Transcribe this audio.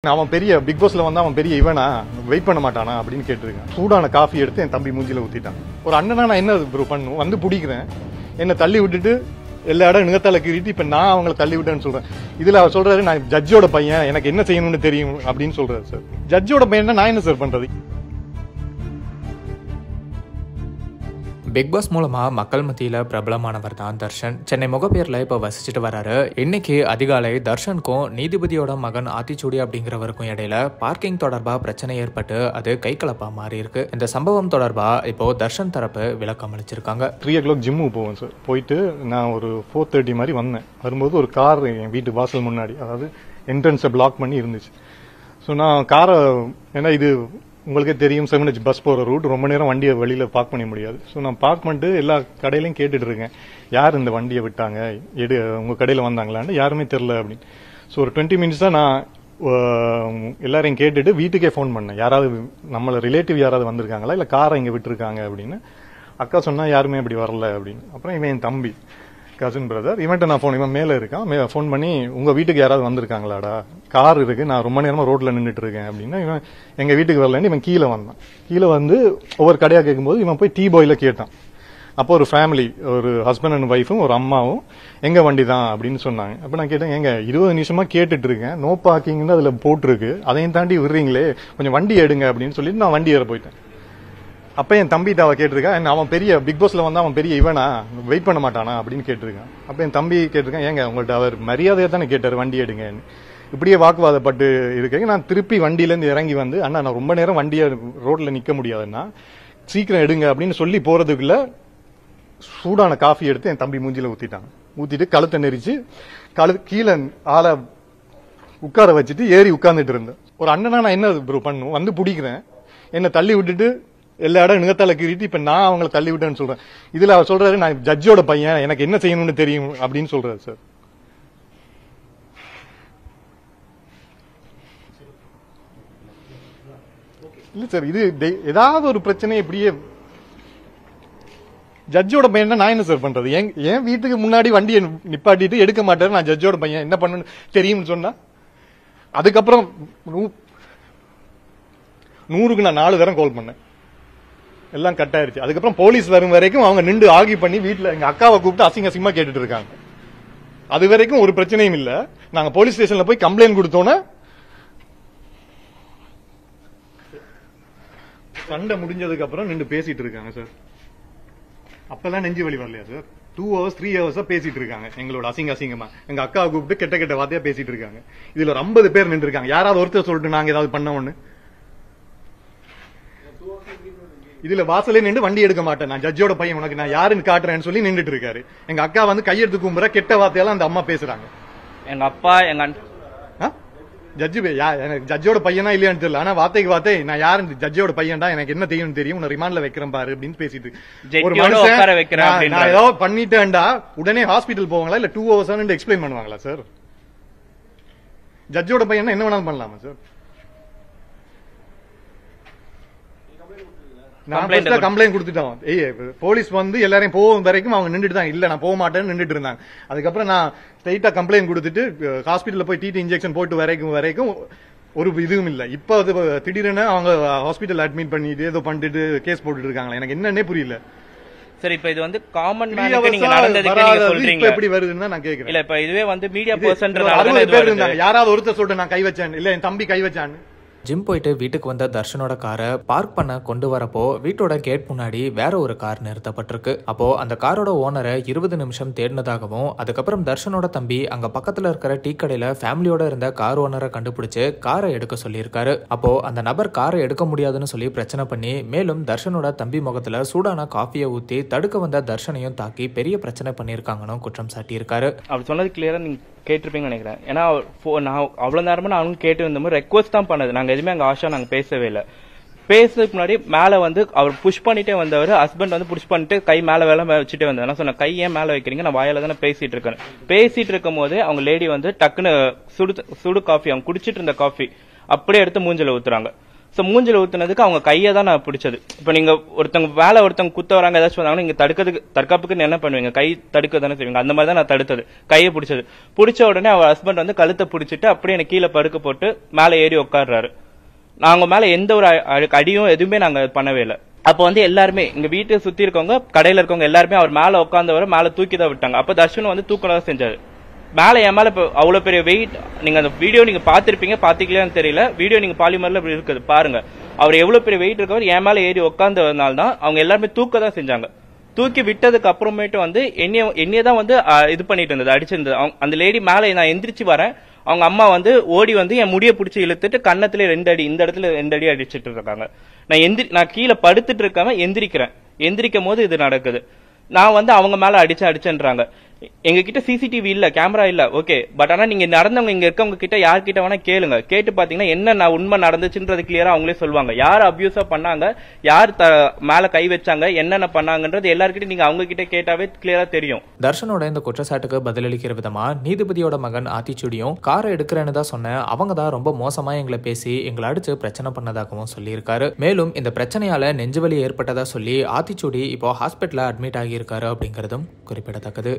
அவன் பெரிய பிக் பாஸ்ல வந்து அவன் பெரிய இவனா வெயிட் பண்ண மாட்டானா அப்படின்னு கேட்டிருக்கான். சூடான காஃபி எடுத்து என் தம்பி மூஞ்சில ஊத்திட்டான். ஒரு அண்ணனா நான் என்ன ப்ரோ பண்ணும், வந்து பிடிக்கிறேன், என்னை தள்ளி விட்டுட்டு எல்லா இடம் நிகத்தால கீறிட்டு இப்ப நான் அவங்களை தள்ளி விட்டேன்னு சொல்றேன். இதுல அவர் சொல்றாரு நான் ஜட்ஜோட பையன், எனக்கு என்ன செய்யணும்னு தெரியும் அப்படின்னு சொல்றாரு. சார் ஜட்ஜோட பையன் நான் என்ன சார் பண்றது? பிக் பாஸ் மூலமா மக்கள் மத்தியில பிரபலமானவர் தான் தர்ஷன். சென்னை முகப்பேர்ல இப்ப வசிச்சுட்டு வராரு. இன்னைக்கு அதிகாலை தர்ஷனுக்கும் நீதிபதியோட மகன் ஆத்திச்சூடி அப்படிங்கிறவருக்கும் இடையில பார்க்கிங் தொடர்பா பிரச்சனை ஏற்பட்டு அது கைகலப்பா மாறி இருக்கு. இந்த சம்பவம் தொடர்பா இப்போ தர்ஷன் தரப்பு விளக்கம் அளிச்சிருக்காங்க. 3 o'clock ஜிம்முக்கு போவேன் சார். போயிட்டு நான் ஒரு 4:30 மாதிரி வந்தேன். வரும்போது ஒரு கார் என் வீட்டு வாசல் முன்னாடி, அதாவது என்ட்ரன்ஸை பிளாக் பண்ணி இருந்துச்சு. ஸோ நான் காரை, ஏன்னா இது உங்களுக்கே தெரியும் 7H பஸ் போகிற ரூட், ரொம்ப நேரம் வண்டியை வெளியில் பார்க் பண்ண முடியாது. ஸோ நான் பார்க் பண்ணிட்டு எல்லா கடையிலையும் கேட்டுட்டு இருக்கேன், யார் இந்த வண்டியை விட்டாங்க, உங்கள் கடையில் வந்தாங்களான்னு. யாருமே தெரில அப்படின்னு. ஸோ ஒரு 20 minutes தான் நான் எல்லாரையும் கேட்டுட்டு வீட்டுக்கே ஃபோன் பண்ணேன், யாராவது நம்மளை ரிலேட்டிவ் யாராவது வந்திருக்காங்களா இல்லை காரை இங்கே விட்டுருக்காங்க அப்படின்னு. அக்கா சொன்னா யாருமே அப்படி வரல அப்படின்னு. அப்புறம் இவன் என் தம்பி, கசின் பிரதர், இவன்ட்ட நான் ஃபோன், இவன் மேலே இருக்கான், ஃபோன் பண்ணி உங்கள் வீட்டுக்கு யாராவது வந்திருக்காங்களாடா, கார் இருக்கு, நான் ரொம்ப நேரமாக ரோட்டில் நின்றுட்டு இருக்கேன் அப்படின்னா. இவன் எங்கள் வீட்டுக்கு வரலன்னு இவன் கீழே வந்தான். கீழே வந்து ஒவ்வொரு கடையாக கேட்கும்போது இவன் போய் டீ பாயில் கேட்டான். அப்போ ஒரு ஃபேமிலி, ஒரு ஹஸ்பண்ட் அண்ட் ஒய்ஃபும் ஒரு அம்மாவும் எங்க வண்டி தான் அப்படின்னு சொன்னாங்க. அப்போ நான் கேட்டேன், எங்க 20 நிமிஷமா கேட்டுட்டு இருக்கேன், நோ பார்க்கிங்னு அதில் போட்டிருக்கு, அதையும் தாண்டி விடுறீங்களே, கொஞ்சம் வண்டி எடுங்க அப்படின்னு சொல்லிட்டு நான் வண்டி ஏற போயிட்டேன். அப்ப என் தம்பிட்ட அவ கேட்டிருக்கா, அவன் பெரிய பிக் பாஸ்ல வந்து அவன் பெரிய இவனா வெயிட் பண்ண மாட்டானா அப்படின்னு கேட்டிருக்கான். அப்ப என் தம்பி கேட்டிருக்கான், ஏங்க உங்கள்ட்ட அவர் மரியாதையா தானே கேட்டாரு வண்டி எடுங்கன்னு. இப்படியே வாக்குவாதப்பட்டு இருக்கேங்க. நான் திருப்பி வண்டியில இருந்து இறங்கி வந்து, அண்ணா நான் ரொம்ப நேரம் வண்டியை ரோட்ல நிக்க முடியாதுன்னா சீக்கிரம் எடுங்க அப்படின்னு சொல்லி போறதுக்குள்ள சூடான காஃபி எடுத்து என் தம்பி மூஞ்சில ஊத்திட்டான். ஊத்திட்டு கழுத்தை நெரிச்சு கீழே ஆளை உட்கார வச்சுட்டு ஏறி உட்கார்ந்துட்டு இருந்தேன். ஒரு அண்ணனா நான் என்ன ப்ரோ பண்ணும், வந்து பிடிக்கிறேன், என்னை தள்ளி விட்டுட்டு எல்லா இடம் நிகத்தால கீறிட்டு இப்ப நான் அவங்களை தள்ளி விட்டேன்னு சொல்றேன். இதுல அவர் சொல்றாரு நான் ஜட்ஜோட பையன், எனக்கு என்ன செய்யணும்னு தெரியும் அப்படின்னு சொல்றாரு. சார் இல்ல சார், இது ஏதாவது ஒரு பிரச்சனை இப்படியே ஜட்ஜோட பையன் நான் என்ன சார் பண்றது? என் வீட்டுக்கு முன்னாடி வண்டியை நிப்பாட்டிட்டு எடுக்க மாட்டாரு, நான் ஜட்ஜோட பையன் என்ன பண்ணணும்னு தெரியும்னு சொன்னா. அதுக்கப்புறம் 100க்கு நான் 4 தரம் கால் பண்ணேன், எல்லாம் கட் ஆயிருச்சு. அதுக்கப்புறம் போலீஸ் வரும் வரைக்கும் அவங்க நின்று ஆகி பண்ணி வீட்டுல எங்க அக்காவை கூப்பிட்டு அசிங்க அசிங்கமா கேட்டுட்டு இருக்காங்க. அது வரைக்கும் ஒரு பிரச்சனையும் இல்ல. நாங்க போலீஸ் ஸ்டேஷன்ல போய் கம்ப்ளைண்ட் கொடுத்தோன்னே சண்டை முடிஞ்சதுக்கு அப்புறம் நின்று பேசிட்டு இருக்காங்க. சார் அப்பெல்லாம் நெஞ்சு வலி வரலையா சார்? 2 hours 3 hours பேசிட்டு இருக்காங்க எங்களோட அசிங்க அசிங்கமா. எங்க அக்காவை கூப்பிட்டு கெட்ட கெட்ட வார்த்தையா பேசிட்டு இருக்காங்க. இதுல ஒரு 50 பேர் நின்று இருக்காங்க. யாராவது ஒருத்தர் சொல்லிட்டு நாங்க ஏதாவது பண்ண ஒண்ணு. இதுல வாசலே நின்று வண்டி எடுக்க மாட்டேன், நான் ஜட்ஜோட பையன், உனக்கு நான் யாருன்னு காட்டுறேன்னு சொல்லி நின்றுட்டு இருக்காரு. எங்க அக்கா வந்து கையெடுத்து கும்புற கெட்ட வார்த்தையெல்லாம் அந்த அம்மா பேசுறாங்க. எங்க அப்பா எங்க ஜட்ஜோட பையனா இல்லையான்னு தெரியல, ஆனா வார்த்தைக்கு வார்த்தை நான் யாரு ஜட்ஜோட பையன்டா, எனக்கு என்ன தெரியும் தெரியும், உன்னை ரிமாண்ட்ல வைக்கிறேன் பாரு அப்படின்னு பேசிட்டு ஒரு மனுஷன் நான் ஏதோ பண்ணிட்டேன்டா உடனே ஹாஸ்பிட்டல் போவாங்களா இல்ல 2 hours எக்ஸ்பிளைன் பண்ணுவாங்களா சார்? ஜட்ஜோட பையனா என்ன வேணாலும் பண்ணலாமா சார்? கம்ப்ளைண்ட் கொடுத்துட்டோம். போலீஸ் வந்து எல்லாரையும் போகும் வரைக்கும் அவங்க நின்றுட்டு தான், இல்ல நான் போக மாட்டேன்னு நின்றுட்டு இருந்தாங்க. அதுக்கப்புறம் நான் ஸ்ட்ரைட்டா கம்ப்ளைண்ட் கொடுத்துட்டு ஹாஸ்பிட்டல்ல போய் டிடி இன்ஜெக்ஷன் போட்டு வரைக்கும் ஒரு இதுவும் இல்ல. இப்ப அது திடீர்னு அவங்க ஹாஸ்பிட்டல் அட்மிட் பண்ணிட்டு ஏதோ பண்ணிட்டு கேஸ் போட்டுட்டு இருக்காங்களா, எனக்கு என்னன்னே புரியல. சரி, இப்ப இது வந்து காமன் மேனுக்கு நீங்க நடந்ததுக்கு நீங்க சொல்றீங்க, எப்படி வருதுன்னு நான் கேக்குறேன். இல்ல இப்ப இதுவே வந்து மீடியா பர்சன்ட்றதால 60 பேர் இருந்தாங்க. யாராவது ஒருத்தர் சொல்லிட்டு நான் கை வச்சேன், இல்ல என் தம்பி கை வச்சான்னு. ஜிம் போயிட்டு வீட்டுக்கு வந்த தர்ஷனோட காரை பார்க் பண்ண கொண்டு வரப்போ வீட்டோட கேட் முன்னாடி வேற ஒரு கார் நிறுத்தப்பட்டிருக்கு. அப்போ அந்த காரோட ஓனரை 20 நிமிஷம் தேடினதாகவும், அதுக்கப்புறம் தர்ஷனோட தம்பி அங்க பக்கத்துல இருக்கிற டீ கடையில ஃபேமிலியோட இருந்த கார் ஓனரை கண்டுபிடிச்சு காரை எடுக்க சொல்லியிருக்காரு. அப்போ அந்த நபர் காரை எடுக்க முடியாதுன்னு சொல்லி பிரச்சனை பண்ணி மேலும் தர்ஷனோட தம்பி முகத்துல சூடான காஃபியை ஊத்தி தடுக்க வந்த தர்ஷனையும் தாக்கி பெரிய பிரச்சனை பண்ணிருக்காங்கன்னு குற்றம் சாட்டியிருக்காரு. அப்படி சொன்னது கிளியரா நீங்க கேட்டிருப்பீங்கன்னு நினைக்கிறேன். ஏன்னா நான் அவ்வளவு நேரமா நான் கேட்டு இருந்த மாதிரி ரெக்வஸ்ட் தான் பண்ணது. நாங்க எதுவுமே அங்க ஆஷா நாங்க பேசவே இல்லை. பேசுறதுக்கு முன்னாடி மேல வந்து அவர் புஷ் பண்ணிட்டே வந்தவர், ஹஸ்பண்ட் வந்து புஷ் பண்ணிட்டு கை மேல வேலை வச்சுட்டே வந்தார். நான் சொன்ன கை ஏன் மேல வைக்கிறீங்க, நான் வாயில தானே பேசிட்டு இருக்கேன். பேசிட்டு இருக்கும் போது அவங்க லேடி வந்து டக்குன்னு சுடு காஃபி, அவங்க குடிச்சிட்டு இருந்த காஃபி அப்படியே எடுத்து மூஞ்சில ஊத்துறாங்க. ஸோ மூஞ்சில ஊத்துனதுக்கு அவங்க கையை தான் நான் பிடிச்சது. இப்போ நீங்க ஒருத்தவங்க குத்த வராங்க ஏதாச்சும் வந்தாங்கன்னா நீங்க தற்காப்புக்கு என்ன பண்ணுவீங்க, கை தடுக்க தானே செய்வீங்க. அந்த மாதிரி தான் நான் தடுத்தது, கையை பிடிச்ச உடனே அவர் ஹஸ்பண்ட் வந்து கழுத்தை பிடிச்சிட்டு அப்படியே எனக்கு கீழே படுக்க போட்டு மேலே ஏறி உட்காடுறாரு. நாங்க மேல எந்த ஒரு அடியும் எதுவுமே நாங்க பண்ணவே இல்லை. அப்ப வந்து எல்லாருமே எங்க வீட்டை சுத்தி இருக்கவங்க, கடையில இருக்கவங்க எல்லாருமே அவர் மேல உட்கார்ந்தவரை மேல தூக்கி தான் விட்டாங்க. அப்ப தர்ஷன் வந்து தூக்கலாம் செஞ்சாரு. மேல என் மேல இப்ப அவ்வளவு பெரிய வெயிட், நீங்க அந்த வீடியோ நீங்க பாத்திருப்பீங்க, பாத்தீங்களான்னு தெரியல, வீடியோ நீங்க பாலிமர்ல இருக்குது பாருங்க. அவர் எவ்வளவு பெரிய வெயிட் இருக்கவர் என் மேல ஏறி உட்கார்ந்ததுனால தான் அவங்க எல்லாருமே தூக்க தான் செஞ்சாங்க. தூக்கி விட்டதுக்கு அப்புறமேட்டு வந்து என்னைய தான் வந்து இது பண்ணிட்டு இருந்தது, அடிச்சிருந்தது. அந்த லேடி மேல நான் எந்திரிச்சு வரேன், அவங்க அம்மா வந்து ஓடி வந்து என் முடிய பிடிச்சி இழுத்துட்டு கன்னத்துல 2 அடி, இந்த இடத்துல 2 அடி அடிச்சிட்டு இருக்காங்க. நான் கீழே படுத்துட்டு இருக்காம எந்திரிக்கும் போது இது நடக்குது. நான் வந்து அவங்க மேல அடிச்சேன்றாங்க. எங்க கிட்ட சிசிடிவி இல்ல, கேமரா இல்ல, ஓகே. பட் ஆனா நீங்க நடந்தவங்க இங்க இருக்கவங்க கிட்ட யார்கிட்ட வேணா கேளுங்க. கேட்டு பாத்தீங்கன்னா என்ன உண்மை நடந்துச்சுன்றது கிளியரா அவங்களே சொல்லுவாங்க. யார் அபியூஸா பண்ணாங்க, யார் மேல கை வச்சாங்க, என்னென்ன பண்ணாங்கன்றது எல்லார்கிட்ட நீங்க அவங்க கிட்ட கேட்டாவே கிளியரா தெரியும். தர்ஷனோட இந்த குற்றச்சாட்டுக்கு பதிலளிக்கிற விதமா நீதிபதியோட மகன் ஆத்திச்சூடியும் காரை எடுக்கிறேன்னு தான் சொன்னேன், அவங்க தான் ரொம்ப மோசமா எங்களை பேசி எங்களை அடிச்சு பிரச்சனை பண்ணதாகவும் சொல்லியிருக்காரு. மேலும் இந்த பிரச்சனையால நெஞ்சுவலி ஏற்பட்டதா சொல்லி ஆத்திச்சூடி இப்போ ஹாஸ்பிட்டல்ல அட்மிட் ஆகியிருக்காரு அப்படிங்கறதும் குறிப்பிடத்தக்கது.